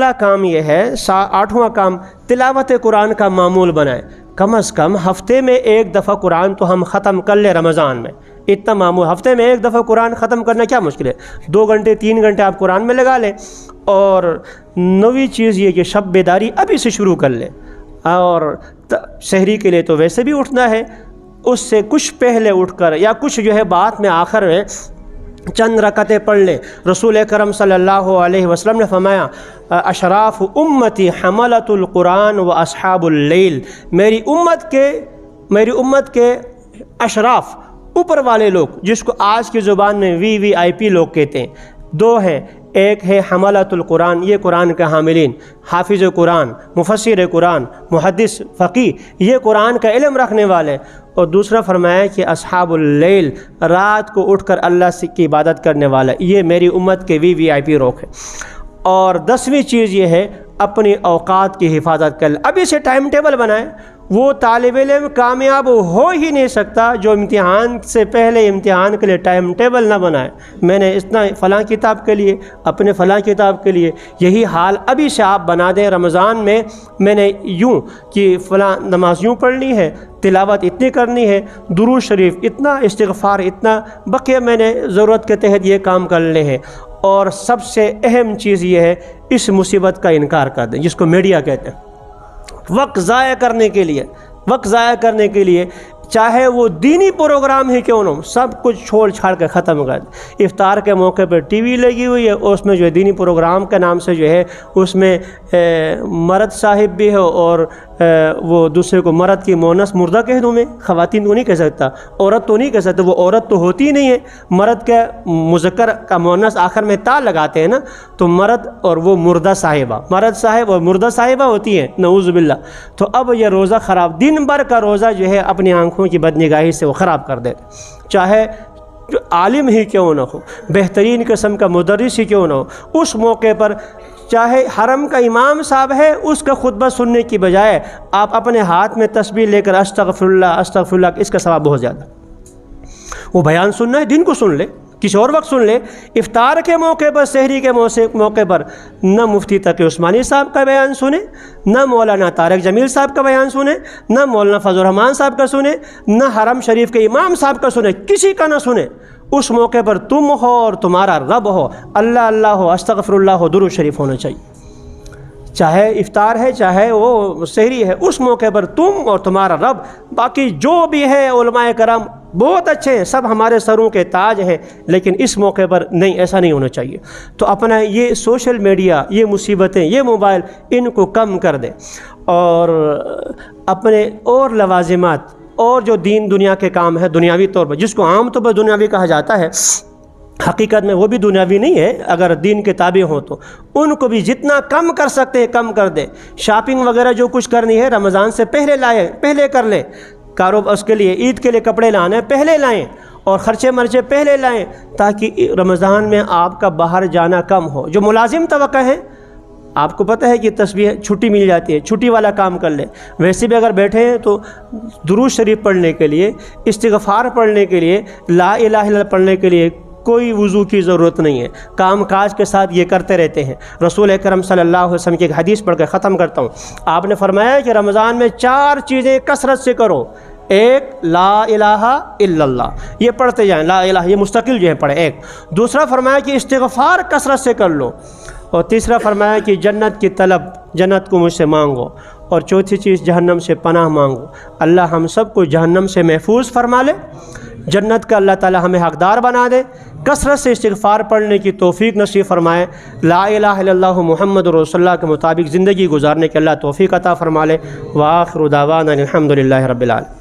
پہلا کام یہ ہے، 8واں کام تلاوت قرآن کا معمول بنائیں۔ کم از کم ہفتے میں ایک دفعہ قرآن تو ہم ختم کر لیں رمضان میں، اتنا معمول۔ ہفتے میں ایک دفعہ قرآن ختم کرنا کیا مشکل ہے، 2 گھنٹے 3 گھنٹے آپ قرآن میں لگا لیں۔ اور نویں چیز یہ کہ شب بیداری ابھی سے شروع کر لیں، اور سحری کے لیے تو ویسے بھی اٹھنا ہے، اس سے کچھ پہلے اٹھ کر یا کچھ جو ہے بعد میں آخر میں چند رکعتیں پڑھ لیں۔ رسول کرم صلی اللہ علیہ وسلم نے فرمایا اشراف امتی حملۃ القرآن و اصحاب اللیل، میری امت کے اشراف، اوپر والے لوگ، جس کو آج کی زبان میں VIP لوگ کہتے ہیں، 2 ہیں۔ ایک ہے حملۃ القرآن، یہ قرآن کے حاملین، حافظ قرآن، مفسر قرآن، محدث، فقیہ، یہ قرآن کا علم رکھنے والے۔ اور دوسرا فرمایا کہ اصحاب اللیل، رات کو اٹھ کر اللہ کی عبادت کرنے والا، یہ میری امت کے VIP لوگ ہیں۔ اور 10ویں چیز یہ ہے اپنی اوقات کی حفاظت کر لیں، ابھی سے ٹائم ٹیبل بنائیں۔ وہ طالب علم کامیاب ہو ہی نہیں سکتا جو امتحان سے پہلے امتحان کے لیے ٹائم ٹیبل نہ بنائے، میں نے اتنا فلاں کتاب کے لیے، اپنے فلاں کتاب کے لیے۔ یہی حال ابھی سے آپ بنا دیں، رمضان میں نے یوں کہ فلاں نماز یوں پڑھنی ہے، تلاوت اتنی کرنی ہے، درود شریف اتنا، استغفار اتنا، بقیہ میں نے ضرورت کے تحت یہ کام کرنے ہیں۔ اور سب سے اہم چیز یہ ہے اس مصیبت کا انکار کر دیں جس کو میڈیا کہتے ہیں۔ وقت ضائع کرنے کے لیے چاہے وہ دینی پروگرام ہی کیوں نہ ہو، سب کچھ چھوڑ چھاڑ کے ختم کر دیں۔ افطار کے موقع پہ ٹی وی لگی ہوئی ہے، اور اس میں جو ہے دینی پروگرام کے نام سے جو ہے اس میں مرد صاحب بھی ہے، اور وہ دوسرے کو مرد کی مونس مردہ کہہ دوں میں، خواتین تو نہیں کہہ سکتا، عورت تو نہیں کہہ سکتا، وہ عورت تو ہوتی ہی نہیں ہے۔ مرد کے مذکر کا مونس آخر میں تا لگاتے ہیں نا، تو مرد اور وہ مردہ صاحبہ، مرد صاحب اور مردہ صاحبہ ہوتی ہیں، نعوذ باللہ۔ تو اب یہ روزہ خراب، دن بھر کا روزہ جو ہے اپنی آنکھوں کی بدنگاہی سے وہ خراب کر دے، چاہے عالم ہی کیوں نہ ہو، بہترین قسم کا مدرس ہی کیوں نہ ہو، اس موقع پر چاہے حرم کا امام صاحب ہے، اس کا خطبہ سننے کی بجائے آپ اپنے ہاتھ میں تسبیح لے کر استغفر اللہ، اس کا ثواب بہت زیادہ۔ وہ بیان سننا ہے، دن کو سن لے، کسی اور وقت سن لے۔ افطار کے موقع پر، سحری کے موقع پر نہ مفتی تقی عثمانی صاحب کا بیان سنیں، نہ مولانا طارق جمیل صاحب کا بیان سنیں، نہ مولانا فضل الرحمان صاحب کا سنیں، نہ حرم شریف کے امام صاحب کا سنیں، کسی کا نہ سنیں۔ اس موقع پر تم ہو اور تمہارا رب ہو، اللہ ہو، استغفر اللہ ہو، درود شریف ہونا چاہیے۔ چاہے افطار ہے، چاہے وہ سحری ہے، اس موقع پر تم اور تمہارا رب، باقی جو بھی ہے علماء کرام بہت اچھے ہیں، سب ہمارے سروں کے تاج ہیں، لیکن اس موقع پر نہیں، ایسا نہیں ہونا چاہیے۔ تو اپنا یہ سوشل میڈیا، یہ مصیبتیں، یہ موبائل، ان کو کم کر دیں، اور اپنے اور لوازمات اور جو دین دنیا کے کام ہے دنیاوی طور پر، جس کو عام طور پر دنیاوی کہا جاتا ہے، حقیقت میں وہ بھی دنیاوی نہیں ہے اگر دین کے تابع ہوں تو، ان کو بھی جتنا کم کر سکتے ہیں کم کر دیں۔ شاپنگ وغیرہ جو کچھ کرنی ہے رمضان سے پہلے کر لیں، کاروبار اس کے لیے، عید کے لیے کپڑے لانے پہلے لائیں، اور خرچے مرچے پہلے لائیں، تاکہ رمضان میں آپ کا باہر جانا کم ہو۔ جو ملازم طبقہ ہیں، آپ کو پتہ ہے کہ تسبیح چھٹی مل جاتی ہے، چھٹی والا کام کر لیں۔ ویسے بھی اگر بیٹھے ہیں تو درود شریف پڑھنے کے لیے، استغفار پڑھنے کے لیے، لا الہ الا اللہ پڑھنے کے لیے کوئی وضو کی ضرورت نہیں ہے، کام کاج کے ساتھ یہ کرتے رہتے ہیں۔ رسول اکرم صلی اللہ علیہ وسلم کی ایک حدیث پڑھ کے ختم کرتا ہوں۔ آپ نے فرمایا کہ رمضان میں 4 چیزیں کثرت سے کرو۔ ایک، لا الہ الا اللہ، یہ پڑھتے جائیں، لا الہ، یہ مستقل جو ہے پڑھیں۔ ایک دوسرا فرمایا کہ استغفار کثرت سے کر لو، اور تیسرا فرمایا کہ جنت کی طلب، جنت کو مجھ سے مانگو، اور چوتھی چیز جہنم سے پناہ مانگو۔ اللہ ہم سب کو جہنم سے محفوظ فرما لے، جنت کا اللہ تعالی ہمیں حقدار بنا دے، کثرت سے استغفار پڑھنے کی توفیق نصیب فرمائے، لا الہ الا اللہ محمد رسول اللہ کے مطابق زندگی گزارنے کے اللہ توفیق عطا فرما لے۔ وآخر دعوانا الحمد للہ رب العالمین۔